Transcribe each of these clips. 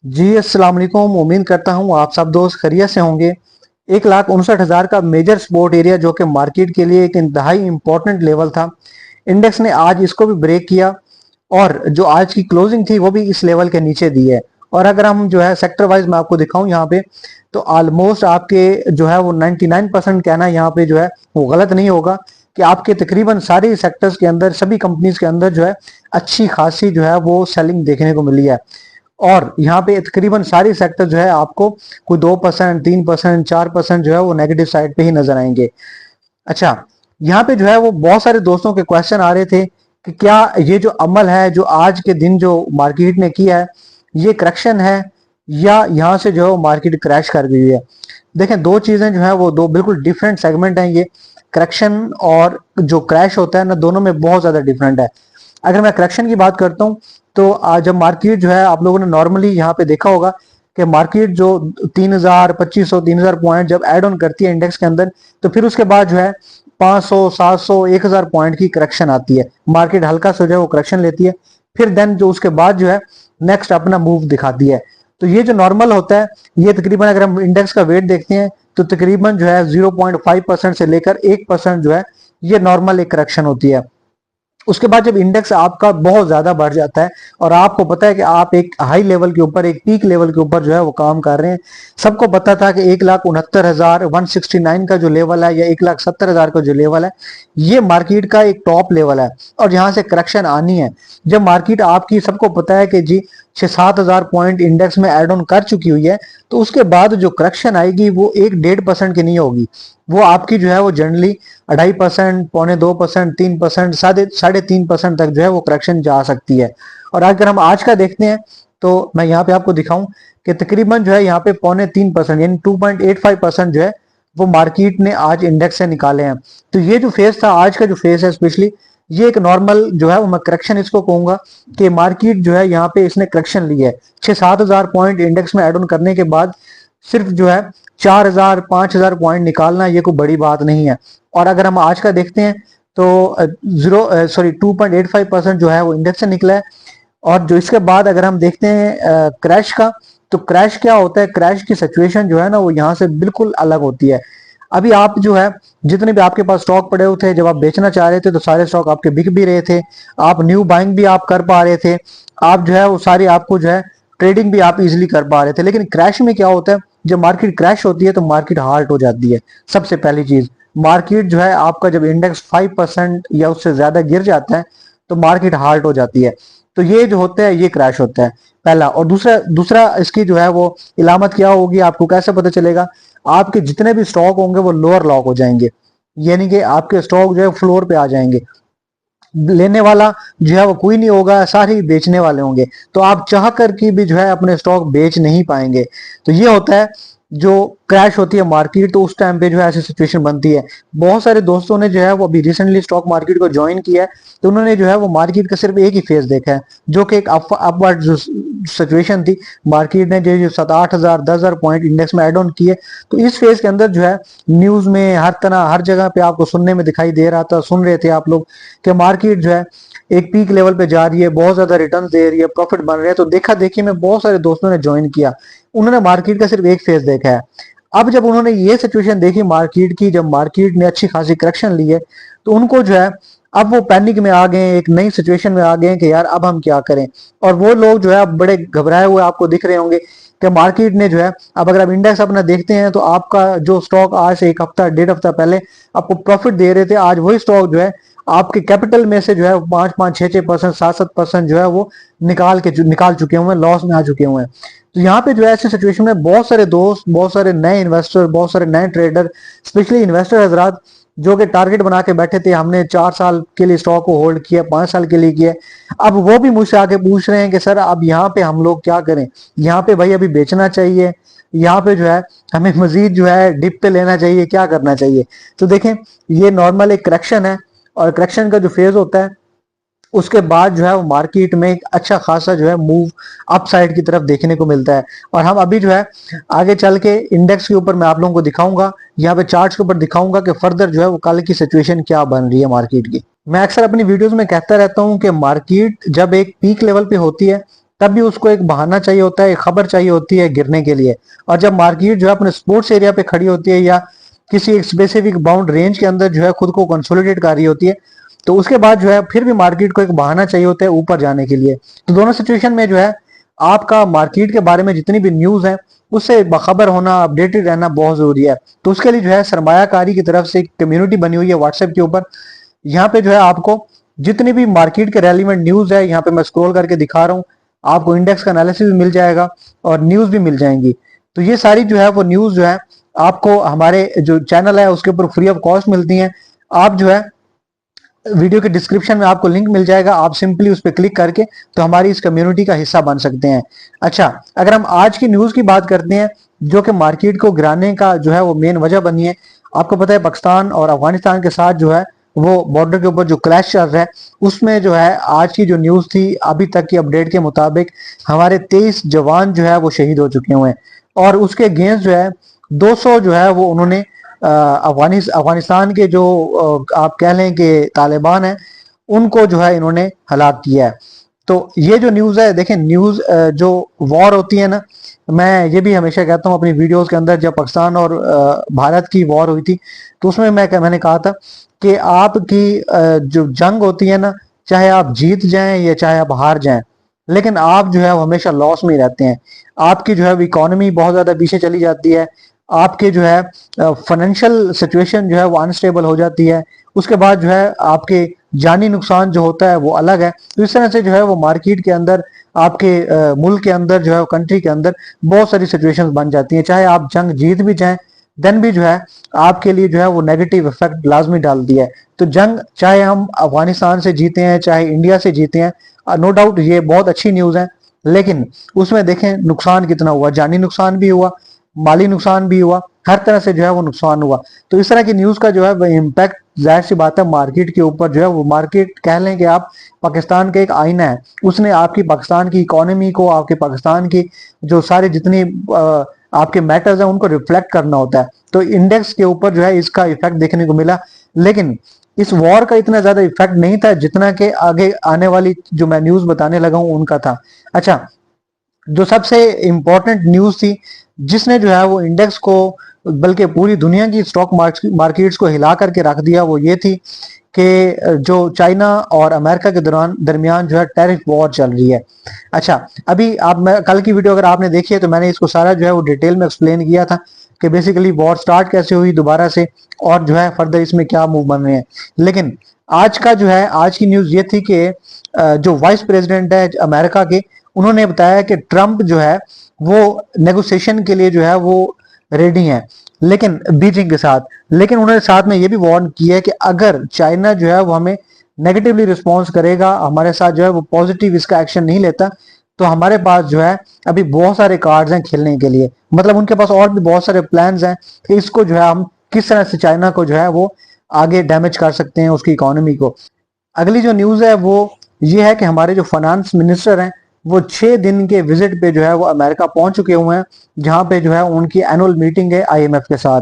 जी अस्सलाम वालेकुम। उम्मीद करता हूँ आप सब दोस्त खैरियत से होंगे। 1,59,000 का मेजर सपोर्ट एरिया जो कि मार्केट के लिए एक इंतहाई इंपॉर्टेंट लेवल था, इंडेक्स ने आज इसको भी ब्रेक किया और जो आज की क्लोजिंग थी वो भी इस लेवल के नीचे दी है। और अगर हम जो है सेक्टर वाइज मैं आपको दिखाऊं यहाँ पे, तो ऑलमोस्ट आपके जो है वो 99% कहना यहाँ पे जो है वो गलत नहीं होगा कि आपके तकरीबन सारे सेक्टर्स के अंदर, सभी कंपनीज के अंदर जो है अच्छी खासी जो है वो सेलिंग देखने को मिली है। और यहाँ पे तकरीबन सारी सेक्टर जो है आपको कोई 2%, 3%, 4% जो है वो नेगेटिव साइड पे ही नजर आएंगे। अच्छा, यहाँ पे जो है वो बहुत सारे दोस्तों के क्वेश्चन आ रहे थे कि क्या ये जो अमल है जो आज के दिन जो मार्केट ने किया है, ये करेक्शन है या यहाँ से जो है मार्केट क्रैश कर गई है। देखें, दो चीजें जो है वो दो बिल्कुल डिफरेंट सेगमेंट हैं। ये करेक्शन और जो क्रैश होता है ना, दोनों में बहुत ज्यादा डिफरेंट है। अगर मैं करेक्शन की बात करता हूँ, तो आज जब मार्केट जो है, आप लोगों ने नॉर्मली यहाँ पे देखा होगा कि मार्केट जो 3,000, 2,500, 3,000 पॉइंट जब ऐड ऑन करती है इंडेक्स के अंदर, तो फिर उसके बाद जो है 500, 700, 1,000 पॉइंट की करेक्शन आती है। मार्केट हल्का सा जो है वो करेक्शन लेती है, फिर देन जो उसके बाद जो है नेक्स्ट अपना मूव दिखाती है। तो ये जो नॉर्मल होता है, ये तकरीबन अगर हम इंडेक्स का वेट देखते हैं तो तकरीबन जो है 0.5% से लेकर 1% जो है ये नॉर्मल एक करेक्शन होती है। उसके बाद जब इंडेक्स आपका बहुत ज्यादा बढ़ जाता है और आपको पता है कि आप एक हाई लेवल के ऊपर, एक पीक लेवल के ऊपर जो है वो काम कर रहे हैं। सबको पता था कि 1,69,169 का जो लेवल है या 1,70,000 का जो लेवल है, ये मार्केट का एक टॉप लेवल है और यहाँ से करेक्शन आनी है। जब मार्केट आपकी, सबको पता है कि जी 6-7 हजार पॉइंट इंडेक्स में एड ऑन कर चुकी हुई है, तो उसके बाद जो करेक्शन आएगी वो 1-1.5% की नहीं होगी। वो आपकी जो है वो जनरली 2.5%, 2.25%, 3%, 3.5% तक जो है वो करेक्शन जा सकती है। और अगर हम आज का देखते हैं, तो मैं यहाँ पे आपको दिखाऊं कि तकरीबन जो है यहाँ पे 2.25% यानी 2.85% जो है वो मार्केट ने आज इंडेक्स से निकाले हैं। तो ये जो फेस था, आज का जो फेस है स्पेशली, ये एक नॉर्मल जो है वो मैं करेक्शन इसको कहूंगा कि मार्केट जो है यहाँ पे इसने करेक्शन ली है। 6-7 हजार पॉइंट इंडेक्स में एड ऑन करने के बाद सिर्फ जो है 4,000, 5,000 पॉइंट निकालना ये कोई बड़ी बात नहीं है। और अगर हम आज का देखते हैं, तो 2.85% जो है वो इंडेक्स से निकला है। और जो इसके बाद अगर हम देखते हैं क्रैश का, तो क्रैश क्या होता है, क्रैश की सिचुएशन जो है ना वो यहाँ से बिल्कुल अलग होती है। अभी आप जो है, जितने भी आपके पास स्टॉक पड़े हुए थे, जब आप बेचना चाह रहे थे तो सारे स्टॉक आपके बिक भी रहे थे, आप न्यू बाइंग भी आप कर पा रहे थे, आप जो है वो सारी आपको जो है ट्रेडिंग भी आप इजीली कर पा रहे थे। लेकिन क्रैश में क्या होता है, जब मार्केट क्रैश होती है तो मार्केट हाल्ट हो जाती है। सबसे पहली चीज, मार्केट जो है आपका जब इंडेक्स 5% या उससे ज्यादा गिर जाता है तो मार्केट हाल्ट हो जाती है। तो ये जो होता है ये क्रैश होता है पहला। और दूसरा दूसरा इसकी जो है वो इलामत क्या होगी, आपको कैसे पता चलेगा, आपके जितने भी स्टॉक होंगे वो लोअर लॉक हो जाएंगे, यानी कि आपके स्टॉक जो है फ्लोर पे आ जाएंगे। लेने वाला जो है वो कोई नहीं होगा, सारे ही बेचने वाले होंगे, तो आप चाह कर की भी जो है अपने स्टॉक बेच नहीं पाएंगे। तो ये होता है जो क्रैश होती है मार्केट, तो उस टाइम पे जो है ऐसी सिचुएशन बनती है। बहुत सारे दोस्तों ने जो है वो अभी रिसेंटली स्टॉक मार्केट को ज्वाइन किया है, तो उन्होंने जो है वो मार्केट का सिर्फ एक ही फेज देखा है, जो कि एक अपवर्ड जो सिचुएशन थी। मार्केट ने जो 7-8 हजार, 10,000 पॉइंट इंडेक्स में एड ऑन किए, तो इस फेज के अंदर जो है न्यूज में हर तरह हर जगह पे आपको सुनने में दिखाई दे रहा था, सुन रहे थे आप लोग कि मार्केट जो है एक पीक लेवल पे जा रही है, बहुत ज्यादा रिटर्न दे रही है, प्रॉफिट बन रहे हैं। तो देखा देखी में बहुत सारे दोस्तों ने ज्वाइन किया, उन्होंने मार्केट का सिर्फ एक फेज देखा है। अब जब उन्होंने ये सिचुएशन देखी मार्केट की, जब मार्केट ने अच्छी खासी करेक्शन ली है, तो उनको जो है अब वो पैनिक में आ गए, एक नई सिचुएशन में आ गए कि यार अब हम क्या करें। और वो लोग जो है अब बड़े घबराए हुए आपको दिख रहे होंगे कि मार्केट ने जो है, अब अगर आप इंडेक्स अपना देखते हैं तो आपका जो स्टॉक आज से 1 हफ्ता, 1.5 हफ्ता पहले आपको प्रॉफिट दे रहे थे, आज वही स्टॉक जो है आपके कैपिटल में से जो है 5-5, 6-6%, 7-7% जो है वो निकाल चुके हुए हैं, लॉस में आ चुके हुए हैं। तो यहाँ पे जो है ऐसी सिचुएशन में बहुत सारे दोस्त, बहुत सारे नए इन्वेस्टर, बहुत सारे नए ट्रेडर, स्पेशली इन्वेस्टर हजरात, जो कि टारगेट बना के बैठे थे, हमने 4 साल के लिए स्टॉक को होल्ड किया, 5 साल के लिए किया, अब वो भी मुझसे आके पूछ रहे हैं कि सर अब यहाँ पे हम लोग क्या करें, यहाँ पे भाई अभी बेचना चाहिए, यहाँ पे जो है हमें मजीद जो है डिप पे लेना चाहिए, क्या करना चाहिए। तो देखें, ये नॉर्मल एक करेक्शन है, और करेक्शन का जो फेज होता है उसके बाद जो है वो मार्केट में एक अच्छा खासा जो है मूव अप साइड की तरफ देखने को मिलता है। और हम अभी जो है आगे चल के इंडेक्स के ऊपर मैं आप लोगों को दिखाऊंगा, यहाँ पे चार्ट्स के ऊपर दिखाऊंगा कि फर्दर जो है वो कल की सिचुएशन क्या बन रही है मार्केट की। मैं अक्सर अपनी वीडियोस में कहता रहता हूँ कि मार्केट जब एक पीक लेवल पे होती है तब भी उसको एक बहाना चाहिए होता है, एक खबर चाहिए होती है गिरने के लिए। और जब मार्केट जो है अपने स्पोर्ट्स एरिया पे खड़ी होती है या किसी एक स्पेसिफिक बाउंड रेंज के अंदर जो है खुद को कंसोलिडेट कर रही होती है, तो उसके बाद जो है फिर भी मार्केट को एक बहाना चाहिए होता है ऊपर जाने के लिए। तो दोनों सिचुएशन में जो है आपका मार्केट के बारे में जितनी भी न्यूज है उससे बाखबर होना, अपडेटेड रहना बहुत जरूरी है। तो उसके लिए जो है सरमायाकारी की तरफ से एक कम्युनिटी बनी हुई है व्हाट्सएप के ऊपर। यहाँ पे जो है आपको जितनी भी मार्केट के रेलिवेंट न्यूज है यहाँ पे मैं स्क्रॉल करके दिखा रहा हूँ, आपको इंडेक्स का एनालिसिस भी मिल जाएगा और न्यूज भी मिल जाएंगी। तो ये सारी जो है वो न्यूज जो है आपको हमारे जो चैनल है उसके ऊपर फ्री ऑफ कॉस्ट मिलती हैं। आप जो है वीडियो के डिस्क्रिप्शन में आपको लिंक मिल जाएगा, आप सिंपली उस पर क्लिक करके तो हमारी इस कम्युनिटी का हिस्सा बन सकते हैं। अच्छा, अगर हम आज की न्यूज की बात करते हैं जो कि मार्केट को गिराने का जो है वो मेन वजह बनी है। आपको पता है पाकिस्तान और अफगानिस्तान के साथ जो है वो बॉर्डर के ऊपर जो क्लैश चल रहा है, उसमें जो है आज की जो न्यूज थी अभी तक की अपडेट के मुताबिक हमारे 23 जवान जो है वो शहीद हो चुके हुए हैं। और उसके अगेंस्ट जो है 200 जो है वो उन्होंने अफगानिस्तान के जो आप कह लें कि तालिबान है उनको जो है इन्होंने हलाक किया है। तो ये जो न्यूज है, देखें न्यूज जो वॉर होती है ना, मैं ये भी हमेशा कहता हूँ अपनी वीडियोस के अंदर, जब पाकिस्तान और भारत की वॉर हुई थी तो उसमें मैंने कहा था कि आपकी जो जंग होती है ना, चाहे आप जीत जाएं या चाहे आप हार जाएं, लेकिन आप जो है वो हमेशा लॉस में ही रहते हैं। आपकी जो है इकोनॉमी बहुत ज्यादा पीछे चली जाती है, आपके जो है फाइनेंशियल सिचुएशन जो है वो अनस्टेबल हो जाती है। उसके बाद जो है आपके जानी नुकसान जो होता है वो अलग है। तो इस तरह से जो है वो मार्केट के अंदर आपके मुल्क के अंदर जो है कंट्री के अंदर बहुत सारी सिचुएशंस बन जाती हैं। चाहे आप जंग जीत भी जाएं देन भी जो है आपके लिए जो है वो नेगेटिव इफेक्ट लाजमी डालती है। तो जंग चाहे हम अफगानिस्तान से जीते हैं चाहे इंडिया से जीते हैं, नो डाउट ये बहुत अच्छी न्यूज है, लेकिन उसमें देखें नुकसान कितना हुआ, जानी नुकसान भी हुआ, माली नुकसान भी हुआ, हर तरह से जो है वो नुकसान हुआ। तो इस तरह की न्यूज का जो है वो इम्पैक्ट जाहिर सी बात है मार्केट के ऊपर जो है वो, मार्केट कह लें कि आप पाकिस्तान का एक आईना है, उसने आपकी पाकिस्तान की इकोनॉमी को, आपके पाकिस्तान की जो सारे जितनी आपके मैटर्स हैं उनको रिफ्लेक्ट करना होता है। तो इंडेक्स के ऊपर जो है इसका इफेक्ट देखने को मिला, लेकिन इस वॉर का इतना ज्यादा इफेक्ट नहीं था जितना कि आगे आने वाली जो मैं न्यूज बताने लगा हूं उनका था। अच्छा, जो सबसे इंपॉर्टेंट न्यूज थी जिसने जो है वो इंडेक्स को बल्कि पूरी दुनिया की स्टॉक मार्केट्स को हिला करके रख दिया, वो ये थी कि जो चाइना और अमेरिका के दरमियान जो है टैरिफ वॉर चल रही है। अच्छा, अभी आप कल की वीडियो अगर आपने देखी है तो मैंने इसको सारा जो है वो डिटेल में एक्सप्लेन किया था कि बेसिकली वॉर स्टार्ट कैसे हुई दोबारा से और जो है फर्दर इसमें क्या मूव बन रहे हैं। लेकिन आज का जो है आज की न्यूज ये थी कि जो वाइस प्रेसिडेंट है अमेरिका के, उन्होंने बताया कि ट्रंप जो है वो नेगोशिएशन के लिए जो है वो रेडी हैं, लेकिन बीजिंग के साथ, लेकिन उन्होंने साथ में ये भी वार्न किया है कि अगर चाइना जो है वो हमें नेगेटिवली रिस्पॉन्स करेगा, हमारे साथ जो है वो पॉजिटिव इसका एक्शन नहीं लेता, तो हमारे पास जो है अभी बहुत सारे कार्ड्स हैं खेलने के लिए। मतलब उनके पास और भी बहुत सारे प्लान्स हैं कि इसको जो है हम किस तरह से चाइना को जो है वो आगे डैमेज कर सकते हैं उसकी इकोनॉमी को। अगली जो न्यूज है वो ये है कि हमारे जो फाइनेंस मिनिस्टर हैं वो 6 दिन के विजिट पे जो है वो अमेरिका पहुंच चुके हुए हैं, जहां पे जो है उनकी एनुअल मीटिंग है आईएमएफ के साथ।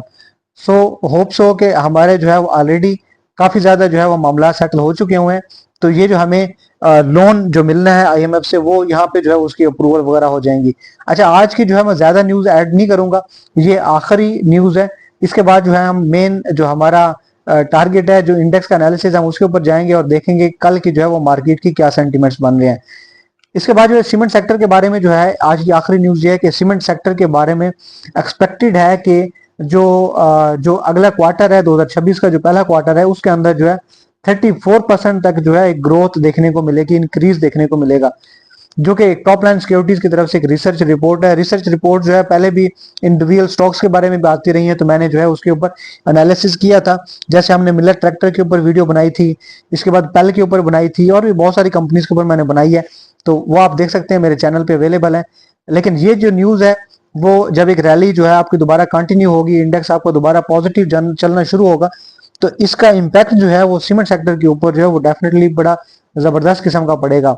सो होप सो कि हमारे जो है वो ऑलरेडी काफी ज्यादा जो है वो मामला सेटल हो चुके हुए हैं। तो ये जो हमें लोन जो मिलना है आईएमएफ से वो यहाँ पे जो है उसकी अप्रूवल वगैरह हो जाएंगी। अच्छा, आज की जो है मैं ज्यादा न्यूज ऐड नहीं करूंगा, ये आखिरी न्यूज है। इसके बाद जो है हम मेन जो हमारा टारगेट है, जो इंडेक्स का एनालिसिस हम उसके ऊपर जाएंगे और देखेंगे कल की जो है वो मार्केट की क्या सेंटिमेंट्स बन रहे हैं। इसके बाद जो है सीमेंट सेक्टर के बारे में जो है आज की आखिरी न्यूज ये है कि सीमेंट सेक्टर के बारे में एक्सपेक्टेड है कि जो अगला क्वार्टर है 2026 का जो पहला क्वार्टर है उसके अंदर जो है 34% तक जो है एक ग्रोथ देखने को मिलेगी, इंक्रीज देखने को मिलेगा, जो कि टॉप लाइन सिक्योरिटीज की तरफ से एक रिसर्च रिपोर्ट है। रिसर्च रिपोर्ट जो है पहले भी इंडिविजुअल स्टॉक्स के बारे में बात आती रही है, तो मैंने जो है उसके ऊपर एनालिसिस किया था। जैसे हमने मिलर ट्रैक्टर के ऊपर वीडियो बनाई थी, इसके बाद पेल के ऊपर बनाई थी, और भी बहुत सारी कंपनीज के ऊपर मैंने बनाई है, तो वो आप देख सकते हैं मेरे चैनल पे अवेलेबल है। लेकिन ये जो न्यूज है वो जब एक रैली जो है आपकी दोबारा कंटिन्यू होगी, इंडेक्स आपको दोबारा पॉजिटिव चलना शुरू होगा, तो इसका इम्पैक्ट जो है वो सीमेंट सेक्टर के ऊपर जो है वो डेफिनेटली बड़ा जबरदस्त किस्म का पड़ेगा।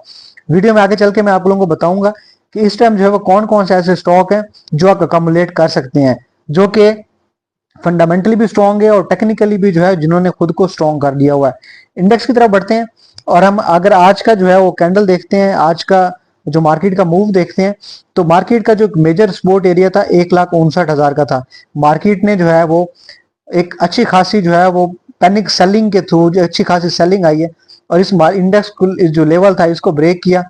वीडियो में आगे चल के मैं आप लोगों को बताऊंगा कि इस टाइम जो है वो कौन कौन से ऐसे स्टॉक हैं जो आप अकोमुलेट कर सकते हैं, जो कि फंडामेंटली भी स्ट्रॉन्ग है और टेक्निकली भी जो है जिन्होंने खुद को स्ट्रॉन्ग कर दिया हुआ है। इंडेक्स की तरफ बढ़ते हैं और हम अगर आज का जो है वो कैंडल देखते हैं, आज का जो मार्केट का मूव देखते हैं, तो मार्केट का जो मेजर सपोर्ट एरिया था 1,59,000 का था। मार्केट ने जो है वो एक अच्छी खासी जो है वो पैनिक सेलिंग के थ्रू जो अच्छी खासी सेलिंग आई है, और इस इंडेक्स जो लेवल था इसको ब्रेक किया।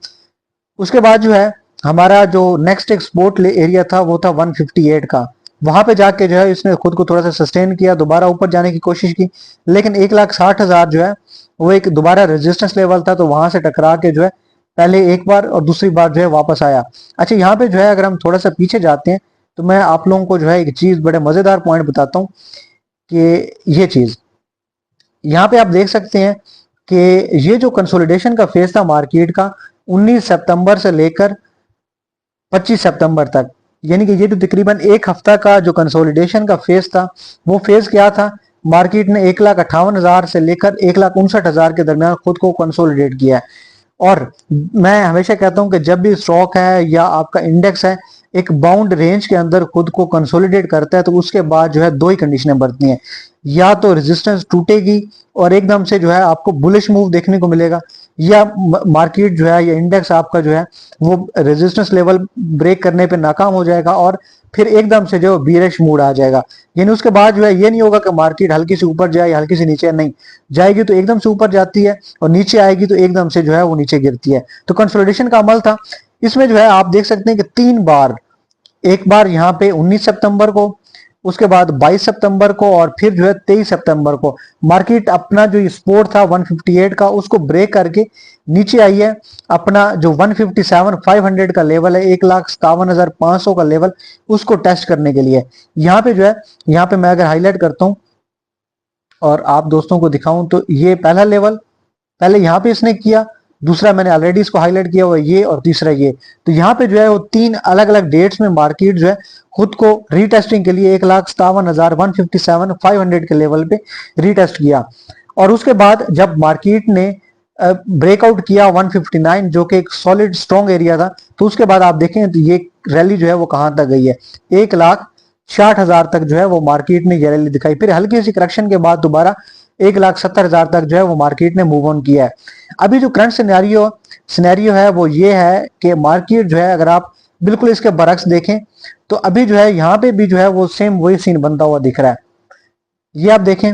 उसके बाद जो है हमारा जो नेक्स्ट एक्सपोर्ट एरिया था वो था 158 का। वहां पे जाके जो है इसने खुद को थोड़ा सा सस्टेन किया, दोबारा ऊपर जाने की कोशिश की, लेकिन 1,60,000 जो है वो एक दोबारा रेजिस्टेंस लेवल था, तो वहां से टकरा के जो है पहले एक बार और दूसरी बार जो है वापस आया। अच्छा, यहाँ पे जो है अगर हम थोड़ा सा पीछे जाते हैं तो मैं आप लोगों को जो है एक चीज बड़े मजेदार पॉइंट बताता हूँ कि ये चीज यहाँ पे आप देख सकते हैं कि ये जो कंसोलिडेशन का फेज था मार्केट का 19 सितंबर से लेकर 25 सितंबर तक, यानी कि ये जो तकरीबन एक हफ्ता का जो कंसोलिडेशन का फेज था, वो फेज क्या था? मार्केट ने 1,58,000 से लेकर 1,59,000 के दरमियान खुद को कंसोलिडेट किया है। और मैं हमेशा कहता हूं कि जब भी स्टॉक है या आपका इंडेक्स है एक बाउंड रेंज के अंदर खुद को कंसोलिडेट करता है, तो उसके बाद जो है दो ही कंडीशनें बढ़ती हैं, या तो रेजिस्टेंस टूटेगी और एकदम से जो है आपको बुलिश मूव देखने को मिलेगा, या मार्केट जो है या इंडेक्स आपका जो है वो रेजिस्टेंस लेवल ब्रेक करने पे नाकाम हो जाएगा और फिर एकदम से जो बीरिश मूड आ जाएगा। यानी उसके बाद जो है ये नहीं होगा कि मार्केट हल्की से ऊपर जाए या हल्की से नीचे, नहीं, जाएगी तो एकदम से ऊपर जाती है और नीचे आएगी तो एकदम से जो है वो नीचे गिरती है। तो कंसोलिडेशन का अमल था। इसमें जो है आप देख सकते हैं कि 3 बार, एक बार यहाँ पे 19 सितंबर को, उसके बाद 22 सितंबर को और फिर जो है 23 सितंबर को मार्केट अपना जो सपोर्ट था 158 का उसको ब्रेक करके नीचे आई है। अपना जो 157,500 का लेवल है, 1,57,500 का लेवल, उसको टेस्ट करने के लिए यहाँ पे जो है, यहाँ पे मैं अगर हाईलाइट करता हूँ और आप दोस्तों को दिखाऊं तो ये पहला लेवल पहले यहाँ पे इसने किया, दूसरा मैंने ऑलरेडी इसको हाईलाइट किया हुआ ये, और तीसरा ये। तो यहाँ पे जो है वो 3 अलग अलग डेट्स में मार्केट जो है खुद को रीटेस्टिंग के लिए 1,57,000 157,500 के लेवल पे रीटेस्ट किया। और उसके बाद जब मार्केट ने ब्रेकआउट किया 159 जो कि एक सॉलिड स्ट्रॉन्ग एरिया था, तो उसके बाद आप देखें तो ये रैली जो है वो कहां तक गई है, 1,60,000 तक जो है वो मार्केट ने ये रैली दिखाई। फिर हल्की सी करेक्शन के बाद दोबारा 1,70,000 तक जो है वो मार्केट ने मूव ऑन किया है। अभी जो करंट सिनेरियो है वो ये है कि मार्केट जो है अगर आप बिल्कुल इसके बरक्स देखें तो अभी जो है यहाँ पे भी जो है वो सेम वही सीन बनता हुआ दिख रहा है। ये आप देखें,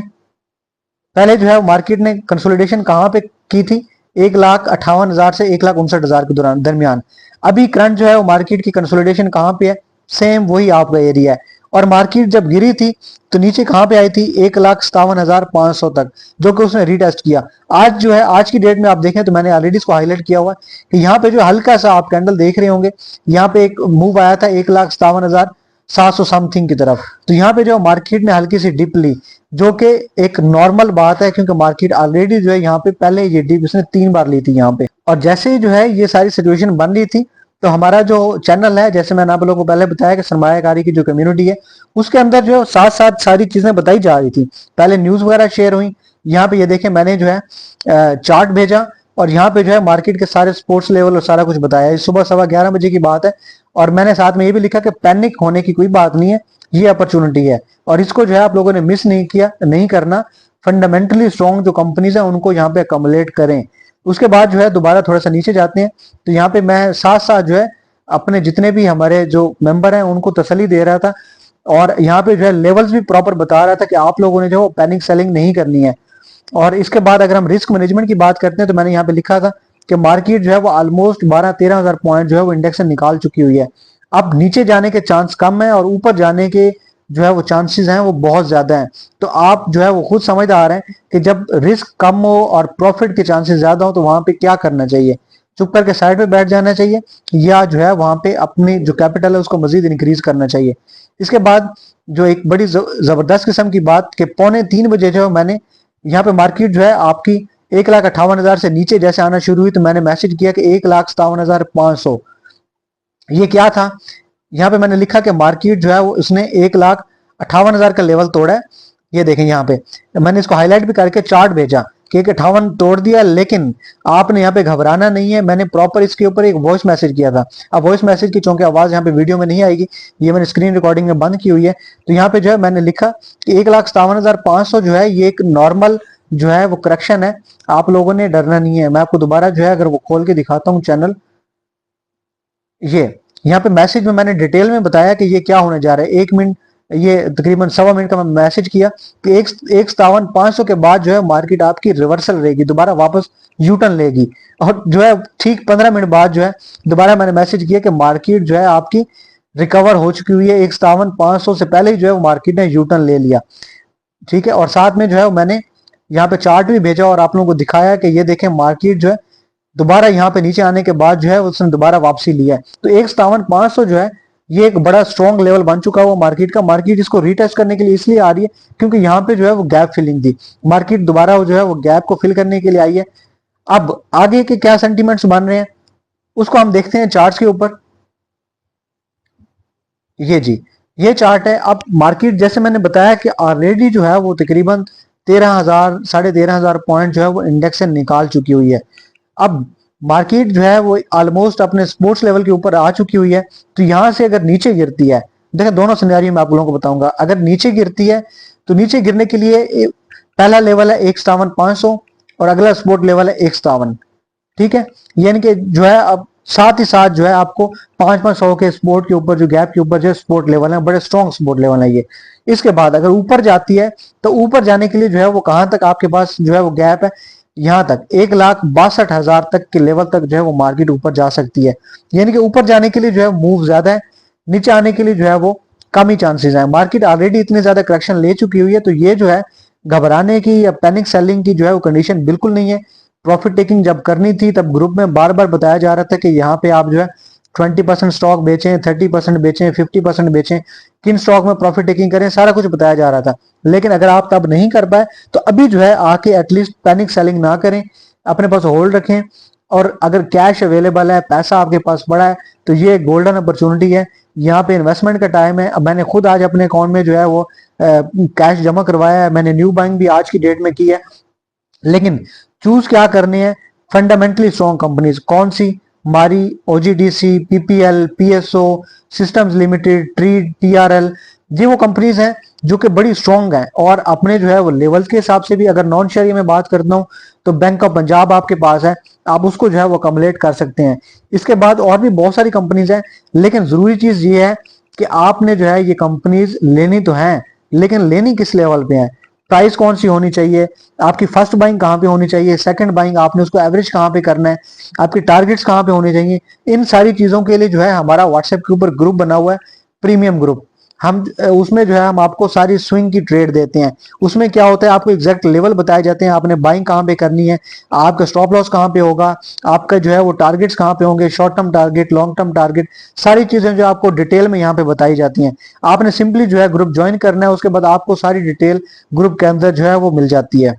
पहले जो है मार्केट ने कंसोलिडेशन कहां पे की थी, 1,58,000 से 1,59,000 के दौरान दरमियान। अभी करंट जो है वो मार्केट की कंसोलिडेशन कहां पे है, सेम वही आपका एरिया है। और मार्केट जब गिरी थी तो नीचे कहां पे आई थी, 1,57,500 तक, जो कि उसने रीटेस्ट किया। आज जो है आज की डेट में आप देखें तो मैंने ऑलरेडी इसको हाईलाइट किया हुआ है कि यहाँ पे जो हल्का सा आप कैंडल देख रहे होंगे, यहाँ पे एक मूव आया था 1,57,700 समथिंग की तरफ। तो यहाँ पे जो मार्केट ने हल्की सी डिप ली, जो कि एक नॉर्मल बात है क्योंकि मार्केट ऑलरेडी जो है यहाँ पे पहले ये डिप इसने 3 बार ली थी यहाँ पे। और जैसे ही जो है ये सारी सिचुएशन बन रही थी तो हमारा जो चैनल है, जैसे मैंने आप लोगों को पहले बताया कि सरमायाकारी की जो कम्युनिटी है उसके अंदर जो साथ साथ सारी चीजें बताई जा रही थी। पहले न्यूज वगैरह शेयर हुई, यहाँ पे ये देखें मैंने जो है चार्ट भेजा और यहाँ पे जो है मार्केट के सारे स्पोर्ट्स लेवल और सारा कुछ बताया। सुबह 11:15 की बात है और मैंने साथ में ये भी लिखा कि पैनिक होने की कोई बात नहीं है, ये अपॉर्चुनिटी है और इसको जो है आप लोगों ने मिस नहीं करना। फंडामेंटली स्ट्रॉन्ग जो कंपनीज है उनको यहाँ पे अकोमोडेट करें। उसके बाद जो है दोबारा थोड़ा सा नीचे जाते हैं तो यहाँ पे मैं साथ साथ जो है अपने जितने भी हमारे जो मेंबर हैं उनको तसल्ली दे रहा था और यहाँ पे जो है लेवल्स भी प्रॉपर बता रहा था कि आप लोगों ने जो पैनिक सेलिंग नहीं करनी है। और इसके बाद अगर हम रिस्क मैनेजमेंट की बात करते हैं तो मैंने यहाँ पे लिखा था कि मार्केट जो है वो ऑलमोस्ट 12-13 हजार पॉइंट जो है वो इंडेक्स से निकाल चुकी हुई है। अब नीचे जाने के चांस कम है और ऊपर जाने के जो है वो चांसेस हैं वो बहुत ज्यादा हैं। तो आप जो है वो खुद समझदार हैं कि जब रिस्क कम हो और प्रॉफिट के चांसेस ज्यादा हो तो वहां पे क्या करना चाहिए, चुप करके साइड पे बैठ जाना चाहिए या जो है वहां पे अपनी जो कैपिटल है उसको मजीद इंक्रीज करना चाहिए। इसके बाद जो एक बड़ी जबरदस्त किस्म की बात कि 2:45 जो मैंने यहाँ पे मार्केट जो है आपकी 1,58,000 से नीचे जैसे आना शुरू हुई तो मैंने मैसेज किया कि 1,57,500 ये क्या था। यहाँ पे मैंने लिखा कि मार्केट जो है वो उसने 1,58,000 का लेवल तोड़ा है। ये देखें यहाँ पे मैंने इसको हाईलाइट भी करके चार्ट भेजा कि 58 तोड़ दिया, लेकिन आपने यहाँ पे घबराना नहीं है। मैंने प्रॉपर इसके ऊपर एक वॉइस मैसेज किया था। अब वॉइस मैसेज की चूंकि आवाज यहाँ पे वीडियो में नहीं आएगी, ये मैंने स्क्रीन रिकॉर्डिंग में बंद की हुई है, तो यहाँ पे जो है मैंने लिखा कि 1,57,500 जो है ये एक नॉर्मल जो है वो करेक्शन है, आप लोगों ने डरना नहीं है। मैं आपको दोबारा जो है अगर वो खोल के दिखाता हूँ चैनल, ये यहाँ पे मैसेज में मैंने डिटेल में बताया कि ये क्या होने जा रहा है। 1 मिनट, ये तकरीबन 1.25 मिनट का मैं मैसेज किया कि 1,57,500 के बाद जो है मार्केट आपकी रिवर्सल रहेगी, दोबारा वापस यू टर्न लेगी। और जो है ठीक 15 मिनट बाद जो है दोबारा मैंने मैसेज किया कि मार्केट जो है आपकी रिकवर हो चुकी हुई है, 1,57,500 से पहले ही जो है वो मार्केट ने यू टर्न ले लिया। ठीक है, और साथ में जो है मैंने यहाँ पे चार्ट भी भेजा और आप लोगों को दिखाया कि ये देखें मार्केट जो है दोबारा यहाँ पे नीचे आने के बाद जो है उसने दोबारा वापसी लिया है। तो 1,57,500 जो है ये एक बड़ा स्ट्रॉन्ग लेवल बन चुका हुआ मार्केट का। मार्केट इसको रीटेस्ट करने के लिए इसलिए आ रही है क्योंकि यहाँ पे जो है वो गैप फिलिंग थी। मार्केट दोबारा जो है वो गैप को फिल करने के लिए आई है। अब आगे के क्या सेंटीमेंट्स बन रहे हैं उसको हम देखते हैं चार्ट्स के ऊपर। ये जी, ये चार्ट है। अब मार्केट जैसे मैंने बताया कि ऑलरेडी जो है वो तकरीबन 13,000 13,500 पॉइंट जो है वो इंडेक्स से निकाल चुकी हुई है। अब मार्केट जो है वो ऑलमोस्ट अपने स्पोर्ट्स लेवल के ऊपर आ चुकी हुई है। तो यहां से अगर नीचे गिरती है, देखिए दोनों सिनेरियो में आप लोगों को बताऊंगा। अगर नीचे गिरती है तो नीचे गिरने के लिए पहला लेवल है 1,57,500 और अगला सपोर्ट लेवल है 1,57। ठीक है, यानी कि जो है अब साथ ही साथ जो है आपको 5-5 सौ के सपोर्ट के ऊपर जो गैप के ऊपर जो सपोर्ट लेवल है, बड़े स्ट्रॉन्ग सपोर्ट लेवल है ये। इसके बाद अगर ऊपर जाती है तो ऊपर जाने के लिए जो है वो कहां तक आपके पास जो है वो गैप है, यहां तक 1,62,000 तक के लेवल तक जो है वो मार्केट ऊपर जा सकती है। यानी कि ऊपर जाने के लिए जो है मूव ज्यादा है, नीचे आने के लिए जो है वो कम ही चांसेस है। मार्केट ऑलरेडी इतनी ज्यादा करेक्शन ले चुकी हुई है, तो ये जो है घबराने की या पैनिक सेलिंग की जो है वो कंडीशन बिल्कुल नहीं है। प्रॉफिट टेकिंग जब करनी थी तब ग्रुप में बार बार बताया जा रहा था कि यहाँ पे आप जो है 20% स्टॉक बेचें, 30% बेचें, 50% बेचें, किन स्टॉक में प्रॉफिट टेकिंग करें, सारा कुछ बताया जा रहा था। लेकिन अगर आप तब नहीं कर पाए तो अभी जो है आके एटलीस्ट पैनिक सेलिंग ना करें, अपने पास होल्ड रखें। और अगर कैश अवेलेबल है, पैसा आपके पास पड़ा है, तो ये गोल्डन अपॉर्चुनिटी है। यहाँ पे इन्वेस्टमेंट का टाइम है। अब मैंने खुद आज अपने अकाउंट में जो है वो कैश जमा करवाया है। मैंने न्यू बाइंग भी आज की डेट में की है। लेकिन चूज क्या करनी है, फंडामेंटली स्ट्रॉन्ग कंपनीज कौन सी, मारी, OGDC, PPL, PSO, systems limited, tree, TRL, ये वो कंपनीज हैं जो कि बड़ी स्ट्रॉन्ग हैं। और अपने जो है वो लेवल्स के हिसाब से भी अगर नॉन शेयर में बात करता हूँ तो बैंक ऑफ पंजाब आपके पास है, आप उसको जो है वो कमलेट कर सकते हैं। इसके बाद और भी बहुत सारी कंपनीज हैं, लेकिन जरूरी चीज ये है कि आपने जो है ये कंपनीज लेनी तो है, लेकिन लेनी किस लेवल पे है, प्राइस कौन सी होनी चाहिए, आपकी फर्स्ट बाइंग कहाँ पे होनी चाहिए, सेकंड बाइंग आपने उसको एवरेज कहाँ पे करना है, आपके टारगेट्स कहाँ पे होने चाहिए। इन सारी चीजों के लिए जो है हमारा व्हाट्सएप के ऊपर ग्रुप बना हुआ है, प्रीमियम ग्रुप। हम उसमें जो है हम आपको सारी स्विंग की ट्रेड देते हैं। उसमें क्या होता है, आपको एग्जैक्ट लेवल बताए जाते हैं, आपने बाइंग कहाँ पे करनी है, आपका स्टॉप लॉस कहाँ पे होगा, आपका जो है वो टारगेट्स कहाँ पे होंगे, short term target, long term target, सारी चीजें जो आपको डिटेल में यहाँ पे बताई जाती हैं। आपने सिंपली जो है ग्रुप ज्वाइन करना है, उसके बाद आपको सारी डिटेल ग्रुप के अंदर जो है वो मिल जाती है।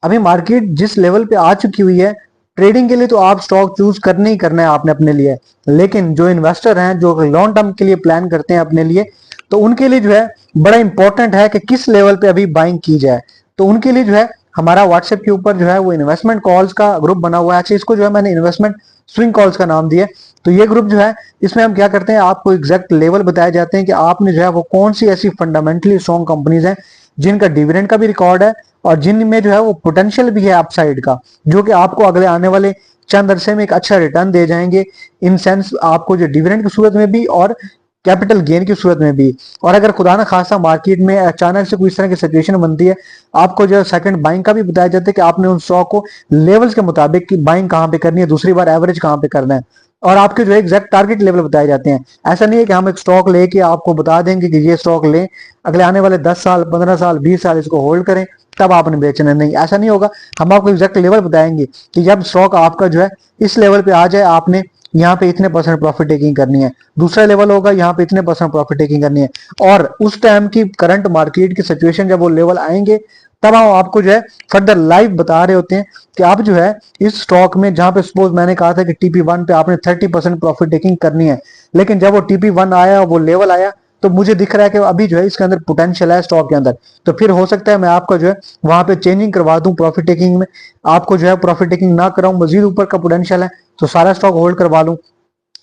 अभी मार्केट जिस लेवल पे आ चुकी हुई है, ट्रेडिंग के लिए तो आप स्टॉक चूज करने ही करना है आपने अपने लिए। लेकिन जो इन्वेस्टर हैं जो लॉन्ग टर्म के लिए प्लान करते हैं अपने लिए, तो उनके लिए जो है बड़ा इंपॉर्टेंट है कि किस लेवल पे अभी बाइंग की जाए। तो उनके लिए जो है हमारा व्हाट्सएप के ऊपर जो है वो इन्वेस्टमेंट कॉल्स का ग्रुप बना हुआ है। अच्छा, इसको जो है मैंने इन्वेस्टमेंट स्विंग कॉल्स का नाम दिया। तो ये ग्रुप जो है इसमें हम क्या करते हैं, आपको एग्जैक्ट लेवल बताए जाते हैं कि आपने जो है वो कौन सी ऐसी फंडामेंटली स्ट्रॉन्ग कंपनीज हैं जिनका डिविडेंड का भी रिकॉर्ड है और जिनमें जो है वो पोटेंशियल भी है अपसाइड का, जो कि आपको अगले आने वाले चंद अरसे में एक अच्छा रिटर्न दे जाएंगे। इन सेंस आपको जो डिविडेंड की सूरत में भी और कैपिटल गेन की सूरत में भी। और अगर खुदा ना खासा मार्केट में अचानक से कोई इस तरह की सिचुएशन बनती है, आपको जो सेकंड बाइंग का भी बताया जाता है कि आपने उन स्टॉक को लेवल्स के मुताबिक की बाइंग कहाँ पे करनी है, दूसरी बार एवरेज कहाँ पे करना है, और आपके जो है एग्जैक्ट टारगेट लेवल बताए जाते हैं। ऐसा नहीं है कि हम एक स्टॉक लेके आपको बता देंगे कि ये स्टॉक लें, अगले आने वाले 10 साल, 15 साल, 20 साल इसको होल्ड करें, तब आपने बेचना नहीं, ऐसा नहीं होगा। हम आपको एग्जैक्ट लेवल बताएंगे कि जब स्टॉक आपका जो है इस लेवल पे आ जाए, आपने यहाँ पे इतने परसेंट प्रॉफिट टेकिंग करनी है, दूसरा लेवल होगा यहाँ पे इतने परसेंट प्रॉफिट टेकिंग करनी है। और उस टाइम की करंट मार्केट की सिचुएशन जब वो लेवल आएंगे, तब हम आपको जो है फर्दर लाइव बता रहे होते हैं कि आप जो है इस स्टॉक में, जहां पे सपोज मैंने कहा था कि टीपी1 पे आपने 30% प्रॉफिट टेकिंग करनी है, लेकिन जब वो टीपी1 आया, वो लेवल आया, तो मुझे दिख रहा है कि अभी जो है इसके अंदर पोटेंशियल है स्टॉक के अंदर, तो फिर हो सकता है मैं आपको जो है वहां पे चेंजिंग करवा दूं प्रॉफिट टेकिंग में, आपको जो है प्रॉफिट टेकिंग ना कराऊं, मजीद ऊपर का पोटेंशियल है तो सारा स्टॉक होल्ड करवा लूं।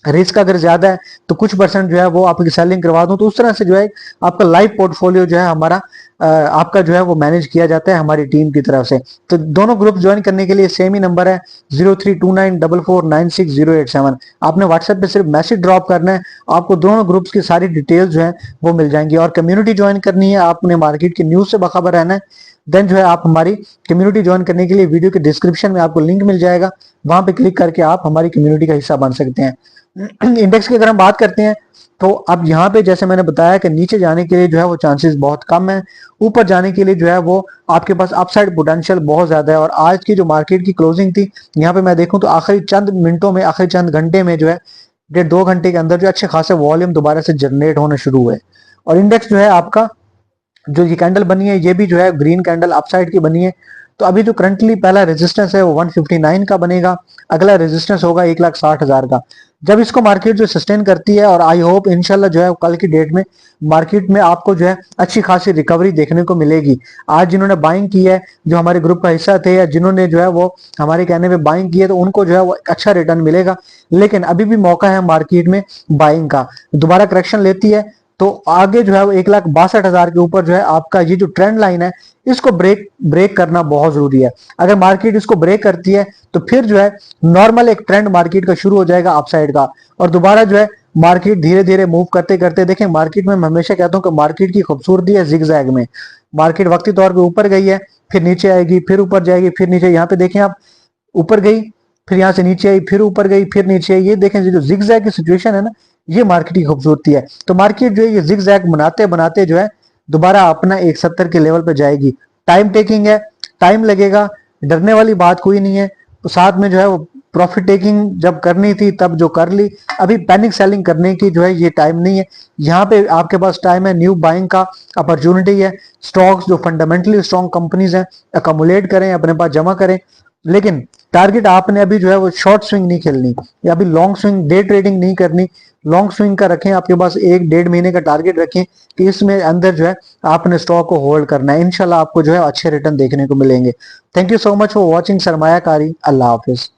रिस्क अगर ज्यादा है तो कुछ परसेंट जो है वो आपकी सेलिंग करवा दूं। तो उस तरह से जो है आपका लाइव पोर्टफोलियो जो है हमारा आपका जो है वो मैनेज किया जाता है हमारी टीम की तरफ से। तो दोनों ग्रुप ज्वाइन करने के लिए सेम ही नंबर है 0329449687। आपने व्हाट्सएप पे सिर्फ मैसेज ड्रॉप करना है, आपको दोनों ग्रुप्स की सारी डिटेल्स जो है वो मिल जाएंगी। और कम्युनिटी ज्वाइन करनी है, आपने मार्केट की न्यूज से बाखबर रहना है, देन जो है आप हमारी कम्युनिटी ज्वाइन करने के लिए वीडियो के डिस्क्रिप्शन में आपको लिंक मिल जाएगा, वहां पे क्लिक करके आप हमारी कम्युनिटी का हिस्सा बन सकते हैं। इंडेक्स की अगर हम बात करते हैं तो अब यहाँ पे जैसे मैंने बताया कि नीचे जाने के लिए जो है वो चांसेस बहुत कम है, ऊपर जाने के लिए जो है वो आपके पास अपसाइड पोटेंशियल बहुत ज्यादा है। और आज की जो मार्केट की क्लोजिंग थी, यहाँ पे मैं देखूं तो आखिरी चंद मिनटों में, आखिरी चंद घंटे में जो है 1.5 घंटे के अंदर जो अच्छे खासे वॉल्यूम दोबारा से जनरेट होने शुरू हुए। और इंडेक्स जो है आपका, जो ये कैंडल बनी है ये भी जो है ग्रीन कैंडल अपसाइड की बनी है। तो अभी जो करंटली पहला रेजिस्टेंस है वो 159 का बनेगा, अगला रेजिस्टेंस होगा 1,60,000 का। जब इसको मार्केट जो सस्टेन करती है, और आई होप इंशाल्लाह जो है कल की डेट में मार्केट में आपको जो है अच्छी खासी रिकवरी देखने को मिलेगी। आज जिन्होंने बाइंग की है, जो हमारे ग्रुप का हिस्सा थे या जिन्होंने जो है वो हमारे कहने पे बाइंग की है, तो उनको जो है वो अच्छा रिटर्न मिलेगा। लेकिन अभी भी मौका है मार्केट में बाइंग का, दोबारा करेक्शन लेती है तो आगे जो है वो 1,62,000 के ऊपर जो है आपका ये जो ट्रेंड लाइन है इसको ब्रेक करना बहुत जरूरी है। अगर मार्केट इसको ब्रेक करती है तो फिर जो है नॉर्मल एक ट्रेंड मार्केट का शुरू हो जाएगा अपसाइड का, और दोबारा जो है मार्केट धीरे धीरे मूव करते करते, देखें मार्केट में मैं हमेशा कहता हूं कि मार्केट की खूबसूरती है जिगजैग में। मार्केट वक्ती तौर पर ऊपर गई है, फिर नीचे आएगी, फिर ऊपर जाएगी, फिर नीचे। यहाँ पे देखें आप, ऊपर गई, फिर यहाँ से नीचे आई, फिर ऊपर गई, फिर नीचे आई। ये देखें जो जिगजैग की सिचुएशन है ना, ये मार्केट की खूबसूरती है। तो मार्केट जो है ये जिगजैग बनाते बनाते जो है दोबारा अपना 170 के लेवल पे जाएगी। टाइम टेकिंग है, टाइम लगेगा, डरने वाली बात कोई नहीं है। तो साथ में जो है वो प्रॉफिट टेकिंग जब करनी थी तब जो कर ली, अभी पैनिक सेलिंग करने की जो है ये टाइम नहीं है। यहाँ पे आपके पास टाइम है न्यू बाइंग का, अपॉर्चुनिटी है। स्टॉक्स जो फंडामेंटली स्ट्रॉन्ग कंपनीज हैं अकोमुलेट करें, अपने पास जमा करें। लेकिन टारगेट आपने अभी जो है वो शॉर्ट स्विंग नहीं खेलनी, या अभी लॉन्ग स्विंग डे ट्रेडिंग नहीं करनी। लॉन्ग स्विंग का रखें, आपके पास 1-1.5 महीने का टारगेट रखें कि इसमें अंदर जो है आपने स्टॉक को होल्ड करना है। इंशाल्लाह आपको जो है अच्छे रिटर्न देखने को मिलेंगे। Thank you so much for watching Sarmayakari. अल्लाह हाफिज।